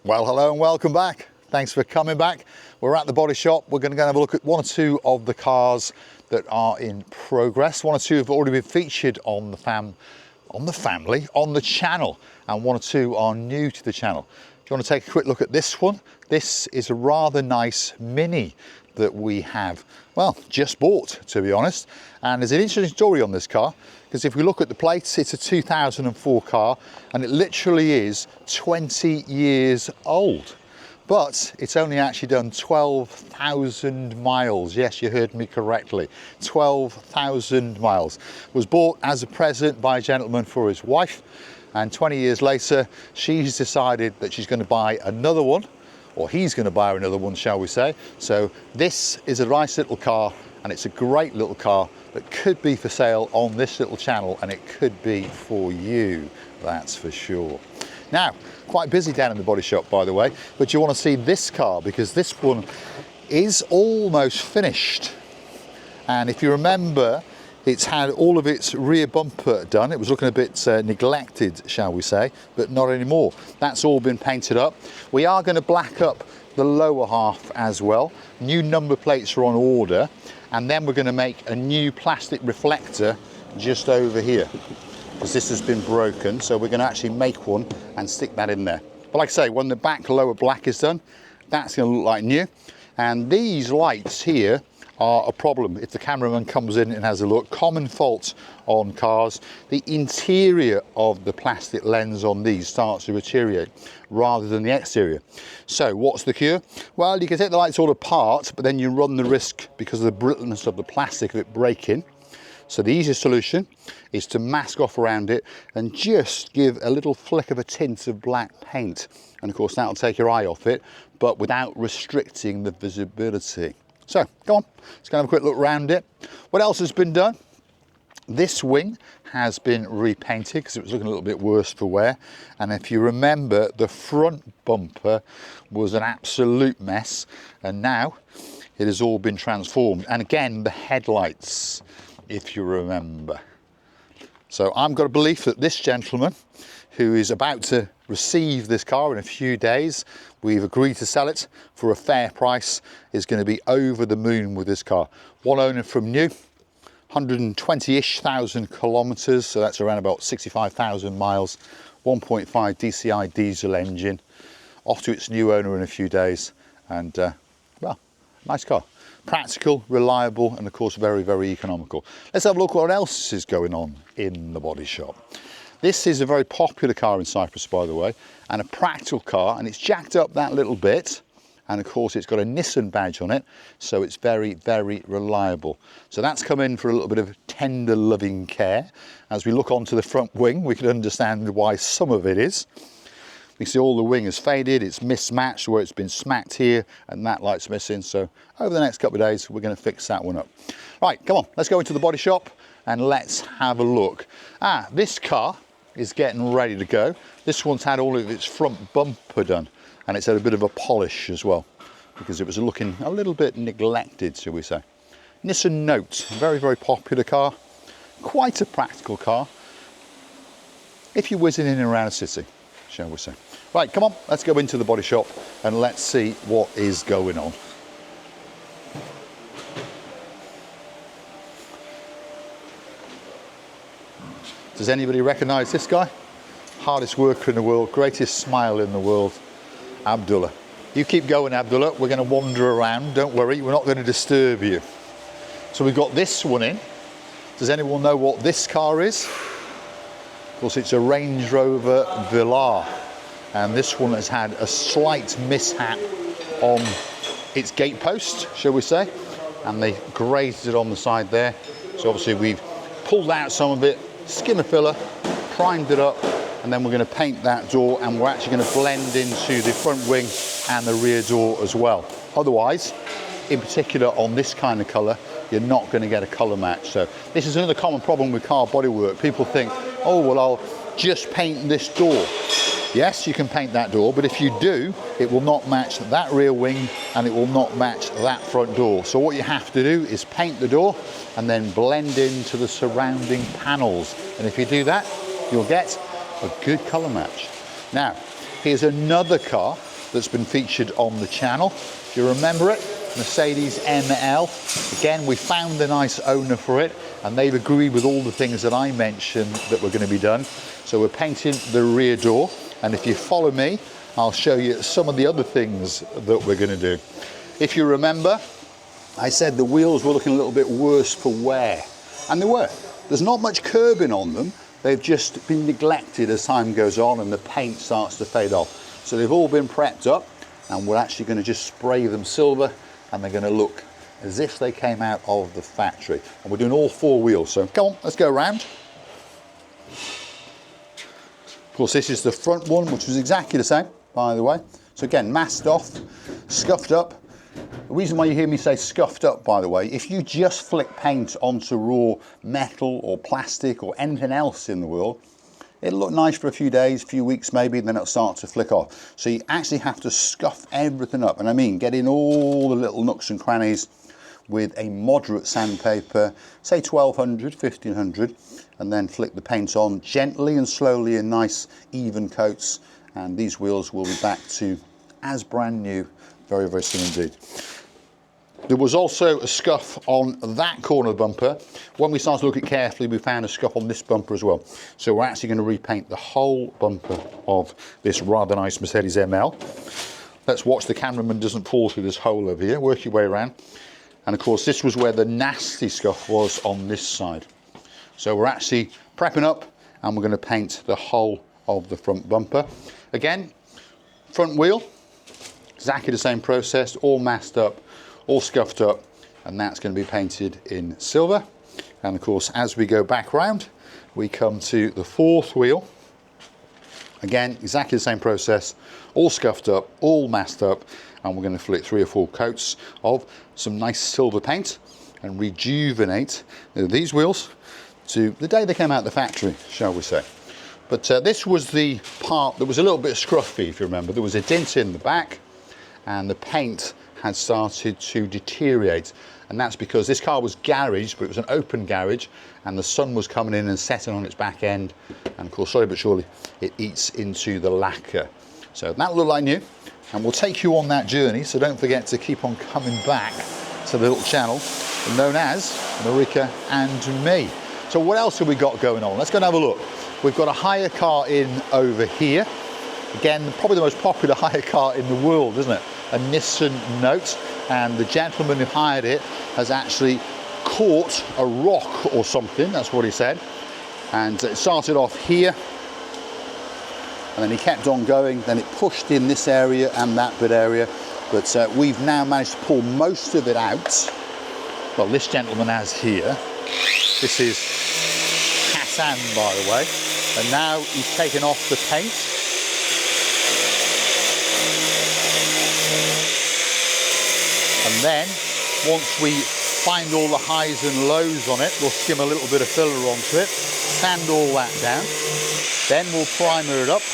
Well, hello and welcome back. Thanks for coming back. We're at the body shop. We're going to go and have a look at one or two of the cars that are in progress. One or two have already been featured on the channel, and one or two are new to the channel. Do you want to take a quick look at this one? This is a rather nice Mini that we have, well, just bought, to be honest. And there's an interesting story on this car, because if we look at the plates, it's a 2004 car, and it literally is 20 years old. But it's only actually done 12,000 miles. Yes, you heard me correctly. 12,000 miles. Was bought as a present by a gentleman for his wife. And 20 years later, she's decided that she's going to buy another one, or he's going to buy another one, shall we say. So this is a nice little car, and it's a great little car that could be for sale on this little channel, and it could be for you, that's for sure. Now, quite busy down in the body shop, by the way, but you want to see this car because this one is almost finished. And if you remember, it's had all of its rear bumper done. It was looking a bit neglected, shall we say, but not anymore. That's all been painted up. We are going to black up the lower half as well. New number plates are on order, and then we're going to make a new plastic reflector just over here, because this has been broken, so we're going to actually make one and stick that in there. But like I say, when the back lower black is done, that's going to look like new. And these lights here are a problem if the cameraman comes in and has a look. Common fault on cars. The interior of the plastic lens on these starts to deteriorate rather than the exterior. So what's the cure? Well, you can take the lights all apart, but then you run the risk, because of the brittleness of the plastic, of it breaking. So the easiest solution is to mask off around it and just give a little flick of a tint of black paint. And of course that'll take your eye off it, but without restricting the visibility. So go on, let's go have a quick look around it. What else has been done? This wing has been repainted because it was looking a little bit worse for wear. And if you remember, the front bumper was an absolute mess, and now it has all been transformed. And again, the headlights, if you remember. So I've got a belief that this gentleman, who is about to receive this car in a few days, we've agreed to sell it for a fair price, is going to be over the moon with this car. One owner from new, 120-ish thousand kilometres, so that's around about 65,000 miles, 1.5 DCI diesel engine, off to its new owner in a few days, and well, nice car. Practical, reliable, and of course very, very economical. Let's have a look what else is going on in the body shop. This is a very popular car in Cyprus, by the way, and a practical car, and it's jacked up that little bit, and of course it's got a Nissen badge on it, so it's very, very reliable. So that's come in for a little bit of tender loving care. As we look onto the front wing, we can understand why some of it is. You can see all the wing is faded, it's mismatched where it's been smacked here, and that light's missing. So over the next couple of days, we're going to fix that one up. Right, come on, let's go into the body shop and let's have a look. This car is getting ready to go. This one's had all of its front bumper done, and it's had a bit of a polish as well, because it was looking a little bit neglected, shall we say. Nissen Note, very, very popular car, quite a practical car if you're whizzing in and around a city, shall we say. Right, come on, let's go into the body shop and let's see what is going on. Does anybody recognise this guy? Hardest worker in the world, greatest smile in the world, Abdullah. You keep going, Abdullah, we're going to wander around, don't worry, we're not going to disturb you. So we've got this one in. Does anyone know what this car is? Of course, it's a Range Rover V, and this one has had a slight mishap on its gate post, shall we say, and they grazed it on the side there. So obviously we've pulled out some of it, skimmer filler, primed it up, and then we're going to paint that door, and we're actually going to blend into the front wing and the rear door as well. Otherwise, in particular on this kind of colour, you're not going to get a colour match. So this is another common problem with car bodywork. People think, oh, well, I'll just paint this door. Yes, you can paint that door, but if you do, it will not match that rear wing and it will not match that front door. So what you have to do is paint the door and then blend into the surrounding panels. And if you do that, you'll get a good colour match. Now, here's another car that's been featured on the channel. If you remember it, Mercedes ML. Again, we found a nice owner for it, and they've agreed with all the things that I mentioned that were going to be done. So we're painting the rear door, and if you follow me, I'll show you some of the other things that we're going to do. If you remember, I said the wheels were looking a little bit worse for wear, and they were. There's not much curbing on them. They've just been neglected as time goes on and the paint starts to fade off. So they've all been prepped up, and we're actually going to just spray them silver, and they're going to look as if they came out of the factory. And we're doing all 4 wheels. So come on, let's go around. Of course, this is the front one, which was exactly the same, by the way. So again, masked off, scuffed up. The reason why you hear me say scuffed up, by the way, if you just flick paint onto raw metal or plastic or anything else in the world, it'll look nice for a few days, a few weeks maybe, and then it'll start to flick off. So you actually have to scuff everything up, and I mean get in all the little nooks and crannies with a moderate sandpaper, say 1200, 1500, and then flick the paint on gently and slowly in nice even coats, and these wheels will be back to as brand new very, very soon indeed. There was also a scuff on that corner of the bumper. When we started to look at it carefully, we found a scuff on this bumper as well. So we're actually going to repaint the whole bumper of this rather nice Mercedes ML. Let's watch the cameraman doesn't fall through this hole over here. Work your way around. And of course, this was where the nasty scuff was on this side. So we're actually prepping up, and we're going to paint the whole of the front bumper. Again, front wheel, exactly the same process, all masked up, all scuffed up, and that's going to be painted in silver. And of course, as we go back round, we come to the 4th wheel. Again, exactly the same process, all scuffed up, all masked up, and we're going to flick 3 or 4 coats of some nice silver paint and rejuvenate these wheels to the day they came out of the factory, shall we say. But this was the part that was a little bit scruffy, if you remember. There was a dent in the back, and the paint had started to deteriorate, and that's because this car was garaged, but it was an open garage, and the sun was coming in and setting on its back end, and of course, slowly but surely, it eats into the lacquer. So that looked like new, and we'll take you on that journey, so don't forget to keep on coming back to the little channel known as Marika and Me. So what else have we got going on? Let's go and have a look. We've got a hire car in over here. Again, probably the most popular hire car in the world, isn't it? A Nissen Note, and the gentleman who hired it has actually caught a rock or something, that's what he said, and it started off here, and then he kept on going, then it pushed in this area and that bit area, but we've now managed to pull most of it out. Well, this gentleman has here. This is Hassan, by the way, and now he's taken off the paint. And then, once we find all the highs and lows on it, we'll skim a little bit of filler onto it, sand all that down, then we'll primer it up,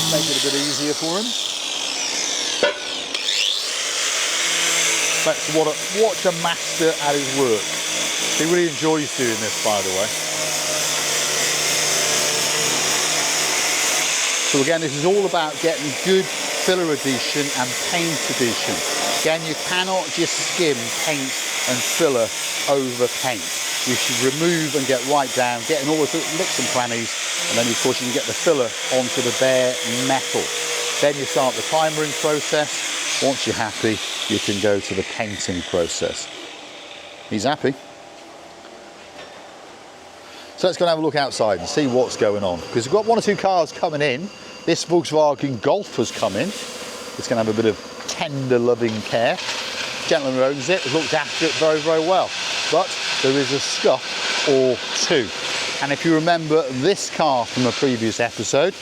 make it a bit easier for him. Let's watch a master at his work. He really enjoys doing this, by the way. So again, this is all about getting good filler adhesion and paint adhesion. Again, you cannot just skim paint and filler over paint. You should remove and get right down, getting all the nicks and crannies, and then of course you can get the filler onto the bare metal. Then you start the primering process. Once you're happy, you can go to the painting process. He's happy. So let's go and have a look outside and see what's going on, because we've got 1 or 2 cars coming in. This Volkswagen Golf has come in. It's going to have a bit of tender loving care. The gentleman who owns it has looked after it very, very well. But there is a scuff or 2. And if you remember this car from a previous episode,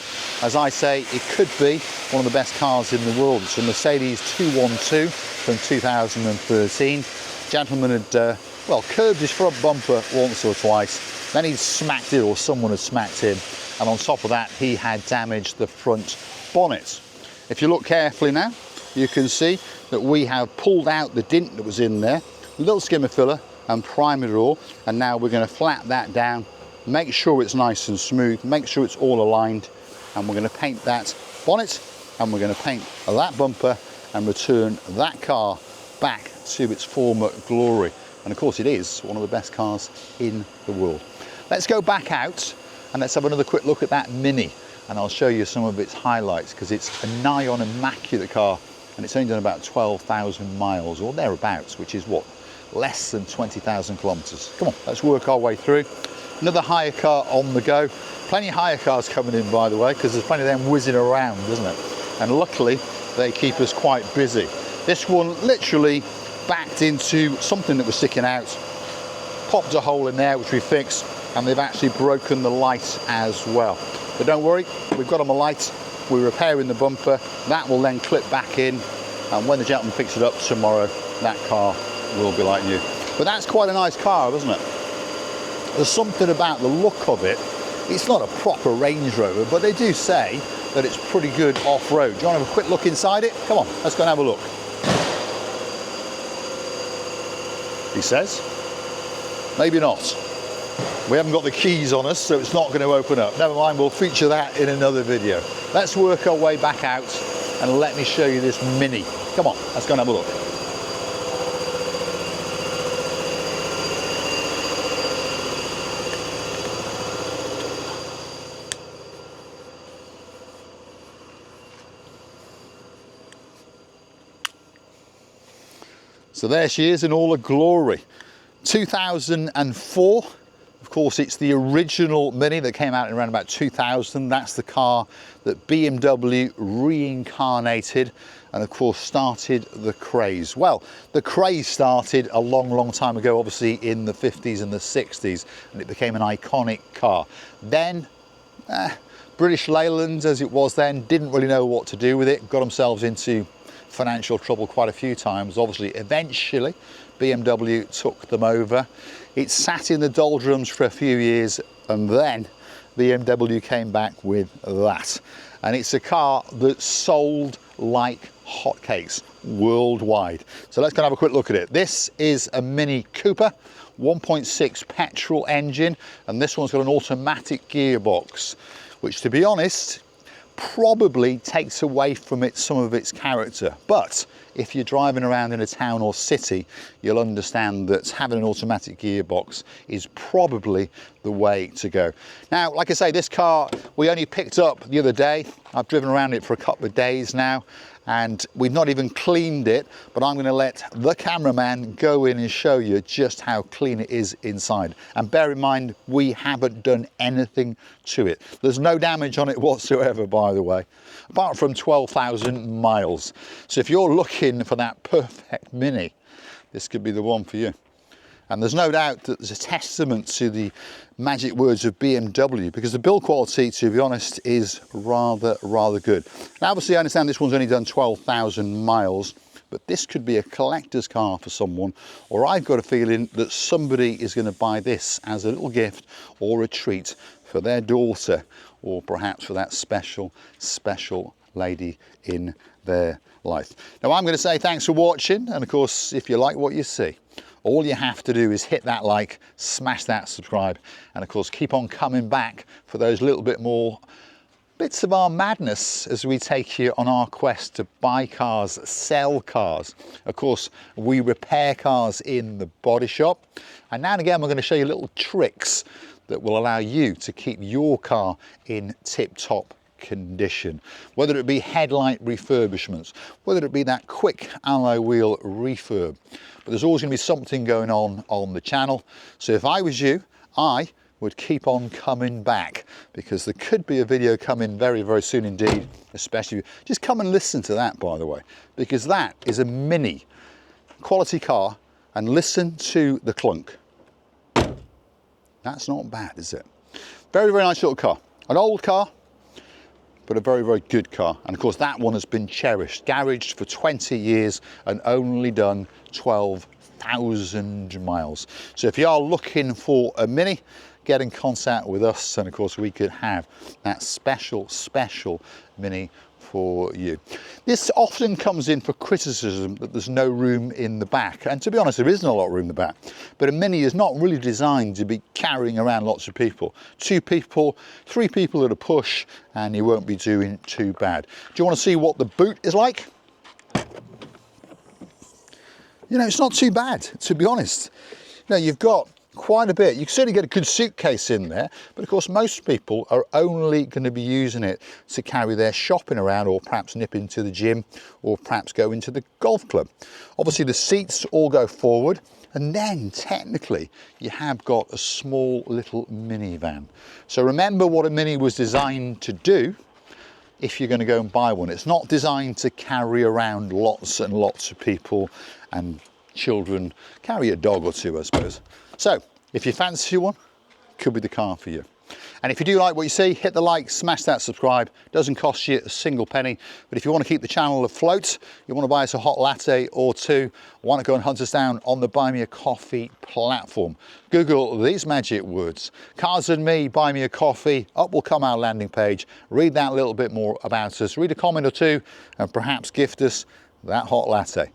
as I say, it could be one of the best cars in the world. It's a Mercedes 212 from 2013. The gentleman had, well, curved his front bumper once or twice. Then he smacked it, or someone had smacked him. And on top of that, he had damaged the front bonnet. If you look carefully now, you can see that we have pulled out the dint that was in there, a little skim of filler, and primed it all. And now we're going to flat that down, make sure it's nice and smooth, make sure it's all aligned, and we're going to paint that bonnet, and we're going to paint that bumper and return that car back to its former glory. And of course it is one of the best cars in the world. Let's go back out and let's have another quick look at that Mini, and I'll show you some of its highlights, because it's a nigh on immaculate car and it's only done about 12,000 miles or thereabouts, which is what, less than 20,000 kilometers. Come on, let's work our way through. Another hire car on the go. Plenty of hire cars coming in, by the way, because there's plenty of them whizzing around, isn't it? And luckily they keep us quite busy. This one literally backed into something that was sticking out, popped a hole in there which we fixed, and they've actually broken the light as well. But don't worry, we've got them a light, we're repairing the bumper, that will then clip back in, and when the gentleman picks it up tomorrow, that car will be like new. But that's quite a nice car, isn't it? There's something about the look of it. It's not a proper Range Rover, but they do say that it's pretty good off-road. Do you want to have a quick look inside it? Come on, let's go and have a look. He says. Maybe not. We haven't got the keys on us, so it's not going to open up. Never mind, we'll feature that in another video. Let's work our way back out and let me show you this Mini. Come on, let's go and have a look. So there she is in all her glory. 2004. Of course, it's the original Mini that came out in around about 2000. That's the car that BMW reincarnated and of course started the craze. Well, the craze started a long time ago, obviously in the 50s and the 60s, and it became an iconic car. Then British Leyland, as it was then, didn't really know what to do with it, got themselves into financial trouble quite a few times. Obviously, eventually BMW took them over. It sat in the doldrums for a few years, and then BMW came back with that. And it's a car that sold like hotcakes worldwide. So let's go and have a quick look at it. This is a Mini Cooper, 1.6 petrol engine, and this one's got an automatic gearbox, which, to be honest, probably takes away from it some of its character. But if you're driving around in a town or city, you'll understand that having an automatic gearbox is probably the way to go. Now, like I say, this car we only picked up the other day. I've driven around it for a couple of days now, and we've not even cleaned it, but I'm going to let the cameraman go in and show you just how clean it is inside. And bear in mind, we haven't done anything to it. There's no damage on it whatsoever, by the way, apart from 12,000 miles. So if you're looking for that perfect Mini, this could be the one for you. And there's no doubt that there's a testament to the magic words of BMW, because the build quality, to be honest, is rather good. Now, obviously, I understand this one's only done 12,000 miles, but this could be a collector's car for someone, or I've got a feeling that somebody is going to buy this as a little gift or a treat for their daughter, or perhaps for that special lady in their life. Now, I'm going to say thanks for watching, and of course, if you like what you see, all you have to do is hit that like, smash that subscribe, and of course keep on coming back for those little bit more bits of our madness as we take you on our quest to buy cars, sell cars. Of course, we repair cars in the body shop, and now and again we're going to show you little tricks that will allow you to keep your car in tip-top condition, whether it be headlight refurbishments, whether it be that quick alloy wheel refurb. But there's always going to be something going on the channel. So if I was you, I would keep on coming back, because there could be a video coming very soon indeed, especially just come and listen to that, by the way, because that is a Mini quality car, and listen to the clunk. That's not bad, is it? Very nice little car. An old car, but a very good car. And of course that one has been cherished, garaged for 20 years and only done 12,000 miles. So if you are looking for a Mini, get in contact with us, and of course we could have that special Mini for you. This often comes in for criticism that there's no room in the back, and to be honest, there isn't a lot of room in the back, but a Mini is not really designed to be carrying around lots of people. 2 people, 3 people at a push, and you won't be doing too bad. Do you want to see what the boot is like? You know, it's not too bad, to be honest. You know, you've got quite a bit. You can certainly get a good suitcase in there, but of course most people are only going to be using it to carry their shopping around, or perhaps nip into the gym, or perhaps go into the golf club. Obviously the seats all go forward, and then technically you have got a small little minivan. So remember what a Mini was designed to do. If you're going to go and buy one, it's not designed to carry around lots and lots of people and children. Carry a dog or 2, I suppose. So if you fancy one, could be the car for you. And if you do like what you see, hit the like, smash that subscribe. Doesn't cost you a single penny, but if you want to keep the channel afloat, you want to buy us a hot latte or 2, why not go and hunt us down on the Buy Me a Coffee platform. Google these magic words, Cars and Me, Buy Me a Coffee, up will come our landing page. Read that little bit more about us, read a comment or 2, and perhaps gift us that hot latte.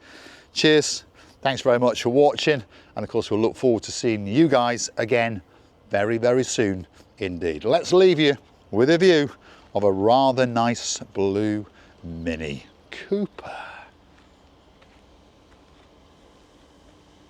Cheers, thanks very much for watching, and of course we'll look forward to seeing you guys again very soon indeed. Let's leave you with a view of a rather nice blue Mini Cooper.